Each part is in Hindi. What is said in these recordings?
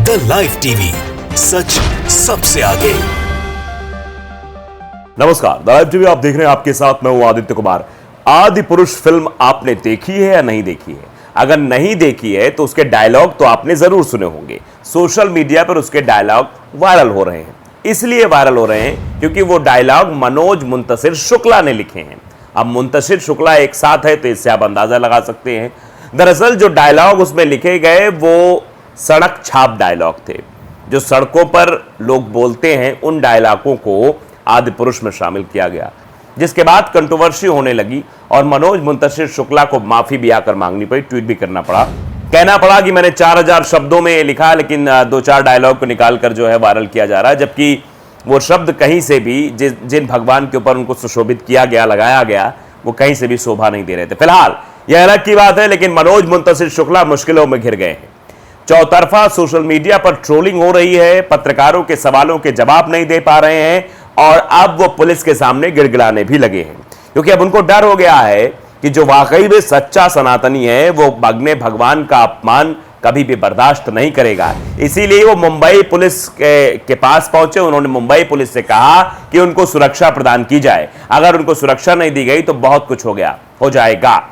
द लाइव टीवी, सच सबसे आगे। नमस्कार, द लाइव टीवी आप देख रहे हैं, आपके साथ मैं हूं आदित्य कुमार। आदि पुरुष फिल्म आपने देखी है या नहीं देखी है? अगर नहीं देखी है तो उसके डायलॉग तो आपने जरूर सुने होंगे। सोशल मीडिया पर उसके डायलॉग वायरल हो रहे हैं। इसलिए वायरल हो रहे हैं क्योंकि वो डायलॉग मनोज मुंतशिर शुक्ला ने लिखे हैं। अब मुंतशिर शुक्ला एक साथ है तो इससे आप अंदाजा लगा सकते हैं। दरअसल जो डायलॉग उसमें लिखे गए वो सड़क छाप डायलॉग थे। जो सड़कों पर लोग बोलते हैं उन डायलॉगों को आदि पुरुष में शामिल किया गया, जिसके बाद कंट्रोवर्सी होने लगी और मनोज मुंतशिर शुक्ला को माफी भी आकर मांगनी पड़ी, ट्वीट भी करना पड़ा। कहना पड़ा कि मैंने 4000 शब्दों में लिखा, लेकिन 2-4 डायलॉग को निकालकर जो है वायरल किया जा रहा है, जबकि वो शब्द कहीं से भी जिन भगवान के ऊपर उनको सुशोभित किया गया, लगाया गया, वो कहीं से भी शोभा नहीं दे रहे थे। फिलहाल यह अलग की बात है, लेकिन मनोज मुंतशिर शुक्ला मुश्किलों में घिर गए हैं। चौतरफा सोशल मीडिया पर ट्रोलिंग हो रही है, पत्रकारों के सवालों के जवाब नहीं दे पा रहे हैं और अब वो पुलिस के सामने गिड़गिड़ाने भी लगे हैं, क्योंकि अब उनको डर हो गया है कि जो वाकई में सच्चा सनातनी है वो अपने भगवान का अपमान कभी भी बर्दाश्त नहीं करेगा। इसीलिए वो मुंबई पुलिस के पास पहुंचे। उन्होंने मुंबई पुलिस से कहा कि उनको सुरक्षा प्रदान की जाए। अगर उनको सुरक्षा नहीं दी गई तो बहुत कुछ हो जाएगा।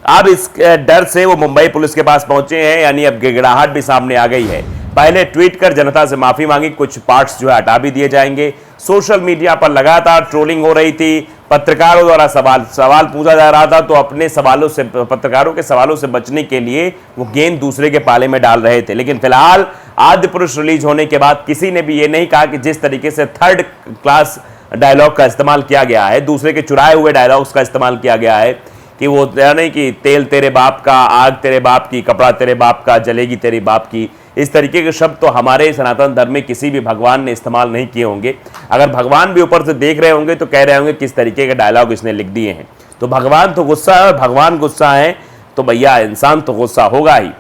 अब इस डर से वो मुंबई पुलिस के पास पहुंचे हैं, यानी अब गिड़गिड़ाहट भी सामने आ गई है। पहले ट्वीट कर जनता से माफी मांगी, कुछ पार्ट्स जो है हटा भी दिए जाएंगे। सोशल मीडिया पर लगातार ट्रोलिंग हो रही थी, पत्रकारों द्वारा सवाल पूछा जा रहा था, तो अपने सवालों से, पत्रकारों के सवालों से बचने के लिए वो गेंद दूसरे के पाले में डाल रहे थे। लेकिन फिलहाल आदि पुरुष रिलीज होने के बाद किसी ने भी ये नहीं कहा कि जिस तरीके से थर्ड क्लास डायलॉग का इस्तेमाल किया गया है, दूसरे के चुराए हुए डायलॉग्स का इस्तेमाल किया गया है, कि वो नहीं कि तेल तेरे बाप का, आग तेरे बाप की, कपड़ा तेरे बाप का, जलेगी तेरी बाप की, इस तरीके के शब्द तो हमारे सनातन धर्म में किसी भी भगवान ने इस्तेमाल नहीं किए होंगे। अगर भगवान भी ऊपर से देख रहे होंगे तो कह रहे होंगे किस तरीके के डायलॉग इसने लिख दिए हैं। तो भगवान तो गुस्सा है, भगवान गुस्सा है तो भैया इंसान तो गुस्सा होगा ही।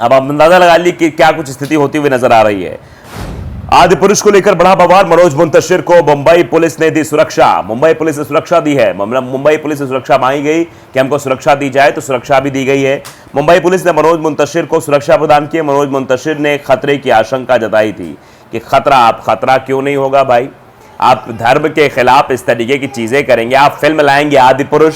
अब आप अंदाजा लगा ली कि क्या कुछ स्थिति होती हुई नजर आ रही है। आदि पुरुष को लेकर बड़ा बवाल, मनोज मुंतशिर को मुंबई पुलिस ने दी सुरक्षा। मुंबई पुलिस ने सुरक्षा दी है। मुंबई पुलिस से सुरक्षा मांगी गई कि हमको सुरक्षा दी जाए, तो सुरक्षा भी दी गई है। मुंबई पुलिस ने मनोज मुंतशिर को सुरक्षा प्रदान की। मनोज मुंतशिर ने खतरे की आशंका जताई थी कि खतरा क्यों नहीं होगा भाई, आप धर्म के खिलाफ इस तरीके की चीजें करेंगे, आप फिल्म लाएंगे आदि पुरुष,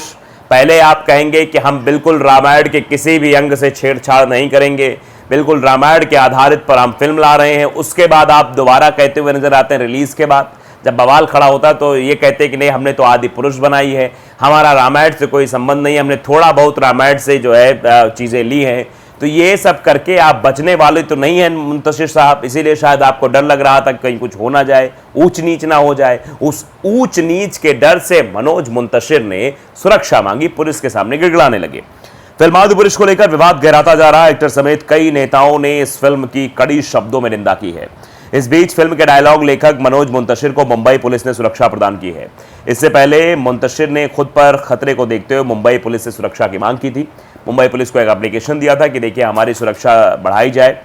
पहले आप कहेंगे कि हम बिल्कुल रामायण के किसी भी अंग से छेड़छाड़ नहीं करेंगे, बिल्कुल रामायण के आधारित पर हम फिल्म ला रहे हैं, उसके बाद आप दोबारा कहते हुए नजर आते हैं रिलीज के बाद, जब बवाल खड़ा होता है तो ये कहते हैं कि नहीं हमने तो आदि पुरुष बनाई है, हमारा रामायण से कोई संबंध नहीं, हमने थोड़ा बहुत रामायण से जो है चीजें ली हैं। तो ये सब करके आप बचने वाले तो नहीं हैं मुंतशिर साहब, इसीलिए शायद आपको डर लग रहा था कि कहीं कुछ हो ना जाए, ऊंच नीच ना हो जाए। उस ऊंच नीच के डर से मनोज मुंतशिर ने सुरक्षा मांगी, पुलिस के सामने गिड़गिड़ाने लगे। फिल्म आदि पुरुष को लेकर विवाद गहराता जा रहा है। एक्टर समेत कई नेताओं ने इस फिल्म की कड़ी शब्दों में निंदा की है। इस बीच फिल्म के डायलॉग लेखक मनोज मुंतशिर को मुंबई पुलिस ने सुरक्षा प्रदान की है। इससे पहले मुंतशिर ने खुद पर खतरे को देखते हुए मुंबई पुलिस से सुरक्षा की मांग की थी। मुंबई पुलिस को एक एप्लीकेशन दिया था कि देखिए हमारी सुरक्षा बढ़ाई जाए।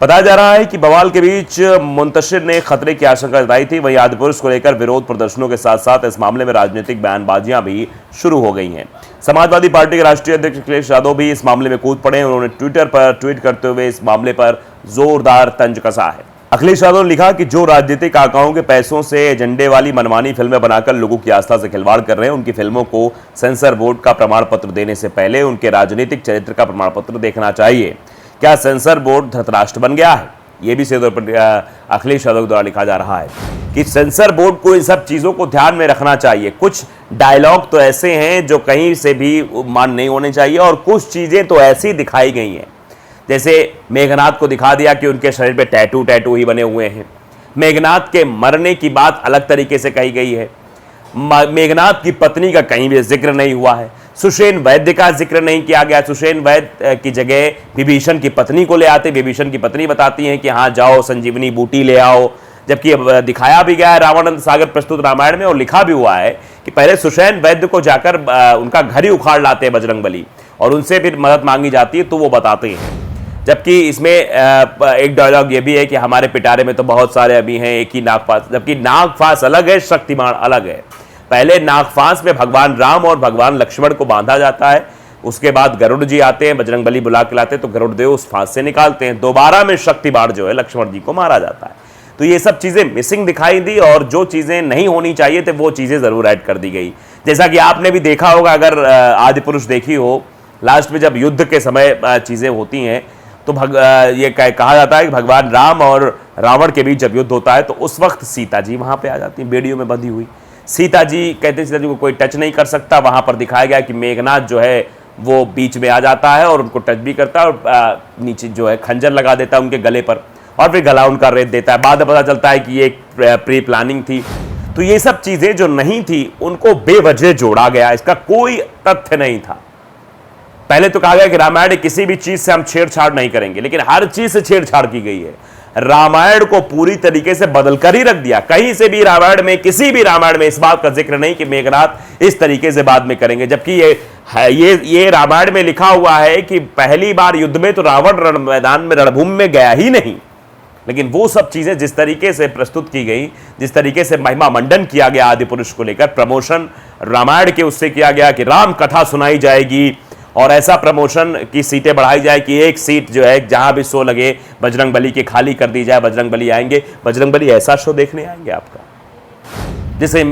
बताया जा रहा है कि बवाल के बीच मुंतशिर ने खतरे की आशंका जताई थी। वहीं आदि पुरुष को लेकर विरोध प्रदर्शनों के साथ साथ इस मामले में राजनीतिक बयानबाजियां भी शुरू हो गई हैं। समाजवादी पार्टी के राष्ट्रीय अध्यक्ष अखिलेश यादव भी इस मामले में कूद पड़े हैं। उन्होंने ट्विटर पर ट्वीट करते हुए इस मामले पर जोरदार तंज कसा है। अखिलेश यादव ने लिखा कि जो राजनीतिक आकाओं के पैसों से एजेंडे वाली मनमानी फिल्में बनाकर लोगों की आस्था से खिलवाड़ कर रहे हैं, उनकी फिल्मों को सेंसर बोर्ड का प्रमाण पत्र देने से पहले उनके राजनीतिक चरित्र का प्रमाण पत्र देखना चाहिए। क्या सेंसर बोर्ड धृतराष्ट्र बन गया है? यह भी सीधे अखिलेश यादव द्वारा लिखा जा रहा है कि सेंसर बोर्ड को इन सब चीजों को ध्यान में रखना चाहिए। कुछ डायलॉग तो ऐसे हैं जो कहीं से भी मान नहीं होने चाहिए और कुछ चीजें तो ऐसी दिखाई गई हैं, जैसे मेघनाथ को दिखा दिया कि उनके शरीर पे टैटू ही बने हुए हैं। मेघनाथ के मरने की बात अलग तरीके से कही गई है। मेघनाथ की पत्नी का कहीं भी जिक्र नहीं हुआ है। सुषेण वैद्य का जिक्र नहीं किया गया। सुषेण वैद्य की जगह विभीषण की पत्नी को ले आते। विभीषण की पत्नी बताती हैं कि हाँ जाओ संजीवनी बूटी ले आओ, जबकि दिखाया भी गया है रामानंद सागर प्रस्तुत रामायण में और लिखा भी हुआ है कि पहले सुषेण वैद्य को जाकर उनका घर ही उखाड़ लाते हैं बजरंगबली और उनसे फिर मदद मांगी जाती है तो वो बताते हैं। जबकि इसमें एक डायलॉग ये भी है कि हमारे पिटारे में तो बहुत सारे अभी हैं, एक ही नागपास, जबकि नागपास अलग है, शक्तिमान अलग है। पहले नागपास में भगवान राम और भगवान लक्ष्मण को बांधा जाता है, उसके बाद गरुड़ जी आते हैं, बजरंगबली बुला के लाते हैं, तो गरुड़ देव उस फांस से निकालते हैं। दोबारा में शक्ति बाण जो है लक्ष्मण जी को मारा जाता है। तो ये सब चीजें मिसिंग दिखाई दी और जो चीजें नहीं होनी चाहिए थे वो चीजें जरूर ऐड कर दी गई। जैसा कि आपने भी देखा होगा, अगर आदि पुरुष देखी हो, लास्ट में जब युद्ध के समय चीजें होती हैं तो ये कहा जाता है कि भगवान राम और रावण के बीच जब युद्ध होता है तो उस वक्त सीता जी वहां पे आ जाती है, बेड़ियों में बंधी हुई। सीता जी कहते हैं सीता जी को कोई टच नहीं कर सकता। वहां पर दिखाया गया कि मेघनाथ जो है वो बीच में आ जाता है और उनको टच भी करता है और नीचे जो है खंजर लगा देता है उनके गले पर और फिर गला उनका रेत देता है। बाद में पता चलता है कि ये एक प्री प्लानिंग थी। तो ये सब चीजें जो नहीं थी उनको बेवजह जोड़ा गया, इसका कोई तथ्य नहीं था। पहले तो कहा गया कि रामायण किसी भी चीज से हम छेड़छाड़ नहीं करेंगे, लेकिन हर चीज से छेड़छाड़ की गई है। रामायण को पूरी तरीके से बदल कर ही रख दिया। कहीं से भी रामायण में, किसी भी रामायण में इस बात का जिक्र नहीं कि मेघनाथ इस तरीके से बाद में करेंगे, जबकि ये रामायण में लिखा हुआ है कि पहली बार युद्ध में तो रावण मैदान में रणभूमि में गया ही नहीं। लेकिन वो सब चीजें जिस तरीके से प्रस्तुत की गई, जिस तरीके से महिमा मंडन किया गया आदि पुरुष को लेकर, प्रमोशन रामायण के उससे किया गया कि राम कथा सुनाई जाएगी और ऐसा प्रमोशन की सीटें बढ़ाई जाए कि एक सीट जो है जहां भी शो लगे बजरंगबली की खाली कर दी जाए, बजरंगबली आएंगे। बजरंगबली ऐसा शो देखने आएंगे आपका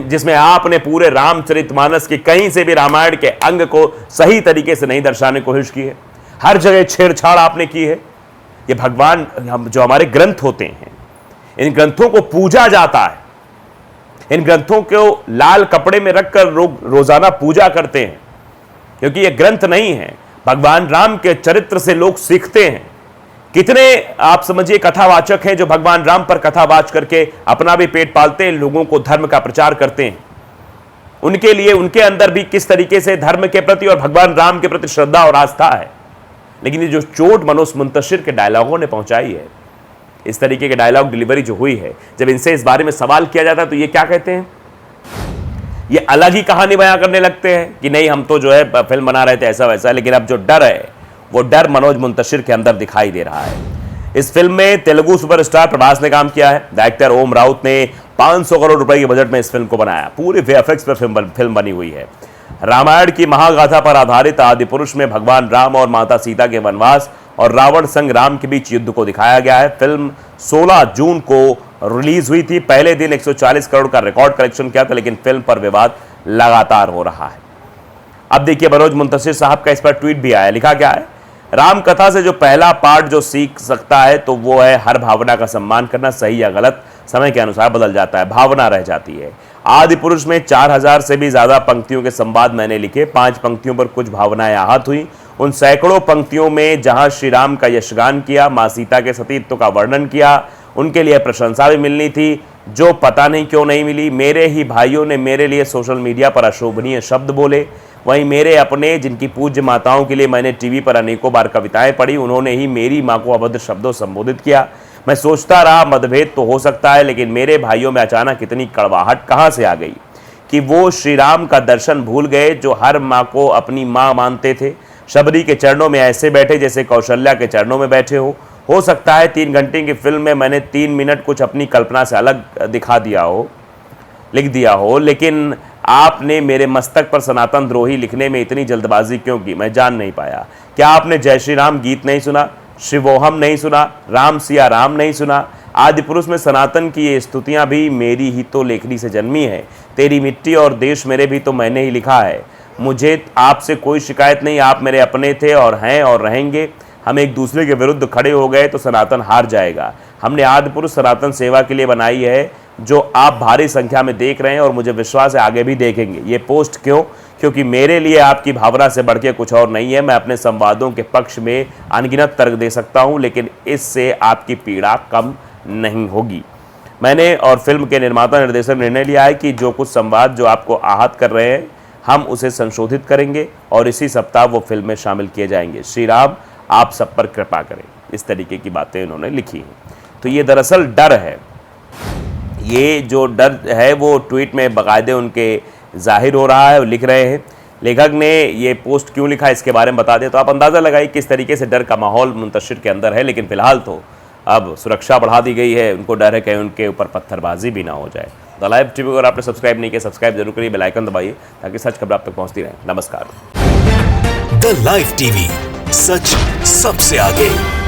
जिसमें आपने पूरे रामचरितमानस के कहीं से भी रामायण के अंग को सही तरीके से नहीं दर्शाने की कोशिश की है। हर जगह छेड़छाड़ आपने की है। ये भगवान जो हमारे ग्रंथ होते हैं, इन ग्रंथों को पूजा जाता है, इन ग्रंथों को लाल कपड़े में रखकर रोजाना पूजा करते हैं, क्योंकि ये ग्रंथ नहीं है। भगवान राम के चरित्र से लोग सीखते हैं। कितने आप समझिए कथावाचक हैं जो भगवान राम पर कथावाच करके अपना भी पेट पालते हैं, लोगों को धर्म का प्रचार करते हैं। उनके लिए उनके अंदर भी किस तरीके से धर्म के प्रति और भगवान राम के प्रति श्रद्धा और आस्था है। लेकिन ये जो चोट मनोज मुंतशिर के डायलॉगों ने पहुंचाई है, इस तरीके के डायलॉग डिलीवरी जो हुई है, जब इनसे इस बारे में सवाल किया जाता है तो ये क्या कहते हैं, ये अलग ही कहानी बयां करने लगते हैं कि नहीं हम तो जो है फिल्म बना रहे थे ऐसा वैसा। लेकिन अब जो डर है वो डर मनोज मुंतशिर के अंदर दिखाई दे रहा है। इस फिल्म में तेलुगु सुपरस्टार प्रभास ने काम किया है। डायरेक्टर ओम राउत ने 500 करोड़ रुपए के बजट में इस फिल्म को बनाया। पूरी वीएफएक्स पर फिल्म बनी हुई है। रामायण की महागाथा पर आधारित आदि पुरुष में भगवान राम और माता सीता के वनवास और रावण संग राम के बीच युद्ध को दिखाया गया है। फिल्म 16 जून को रिलीज हुई थी। पहले दिन 140 करोड़ का रिकॉर्ड कलेक्शन किया था, लेकिन फिल्म पर विवाद लगातार हो रहा है। अब देखिए मनोज मुंतशिर साहब का इस पर ट्वीट भी आया। लिखा क्या है, राम कथा से जो पहला पार्ट जो सीख सकता है तो वो है हर भावना का सम्मान करना। सही या गलत समय के अनुसार बदल जाता है, भावना रह जाती है। आदि पुरुष में 4000 से भी ज्यादा पंक्तियों के संवाद मैंने लिखे। 5 पंक्तियों पर कुछ भावनाएं आहत हुई। उन सैकड़ों पंक्तियों में जहां श्री राम का यशगान किया, मां सीता के सतीत्व का वर्णन किया, उनके लिए प्रशंसा भी मिलनी थी, जो पता नहीं क्यों नहीं मिली। मेरे ही भाइयों ने मेरे लिए सोशल मीडिया पर अशोभनीय शब्द बोले। वहीं मेरे अपने जिनकी पूज्य माताओं के लिए मैंने टीवी पर अनेकों बार कविताएं पढ़ी, उन्होंने ही मेरी मां को अभद्र शब्दों संबोधित किया। मैं सोचता रहा मतभेद तो हो सकता है, लेकिन मेरे भाइयों में अचानक इतनी कड़वाहट कहां से आ गई कि वो श्री राम का दर्शन भूल गए जो हर मां को अपनी मां मानते थे। शबरी के चरणों में ऐसे बैठे जैसे कौशल्या के चरणों में बैठे हो सकता है 3 घंटे की फिल्म में मैंने 3 मिनट कुछ अपनी कल्पना से अलग लिख दिया हो, लेकिन आपने मेरे मस्तक पर सनातन द्रोही लिखने में इतनी जल्दबाजी क्यों की, मैं जान नहीं पाया। क्या आपने जय श्री राम गीत नहीं सुना, शिवोहम नहीं सुना, राम सिया राम नहीं सुना? आदि पुरुष में सनातन की ये स्तुतियां भी मेरी ही तो लेखनी से जन्मी है। तेरी मिट्टी और देश मेरे भी तो मैंने ही लिखा है। मुझे आपसे कोई शिकायत नहीं, आप मेरे अपने थे और हैं और रहेंगे। हम एक दूसरे के विरुद्ध खड़े हो गए तो सनातन हार जाएगा। हमने आदि पुरुष सनातन सेवा के लिए बनाई है, जो आप भारी संख्या में देख रहे हैं और मुझे विश्वास है आगे भी देखेंगे। ये पोस्ट क्यों? क्योंकि मेरे लिए आपकी भावना से बढ़ के कुछ और नहीं है। मैं अपने संवादों के पक्ष में अनगिनत तर्क दे सकता हूं, लेकिन इससे आपकी पीड़ा कम नहीं होगी। मैंने और फिल्म के निर्माता निर्देशक निर्णय लिया है कि जो कुछ संवाद जो आपको आहत कर रहे हैं, हम उसे संशोधित करेंगे और इसी सप्ताह वो फिल्म में शामिल किए जाएंगे। श्री राम आप सब पर कृपा करें। इस तरीके की बातें उन्होंने लिखी हैं। तो ये दरअसल डर है। ये जो डर है वो ट्वीट में बाकायदे उनके जाहिर हो रहा है और लिख रहे हैं। लेखक ने ये पोस्ट क्यों लिखा इसके बारे में बता दें तो आप अंदाज़ा लगाइए किस तरीके से डर का माहौल मुंतशिर के अंदर है। लेकिन फिलहाल तो अब सुरक्षा बढ़ा दी गई है। उनको डर है कहीं उनके ऊपर पत्थरबाजी भी ना हो जाए। द लाइव टीवी अगर आपने सब्सक्राइब नहीं किया, सब्सक्राइब जरूर करिए, बेल आइकन दबाइए ताकि सच खबर आप तक पहुँचती रहे। नमस्कार। द लाइव टीवी, सच सबसे आगे।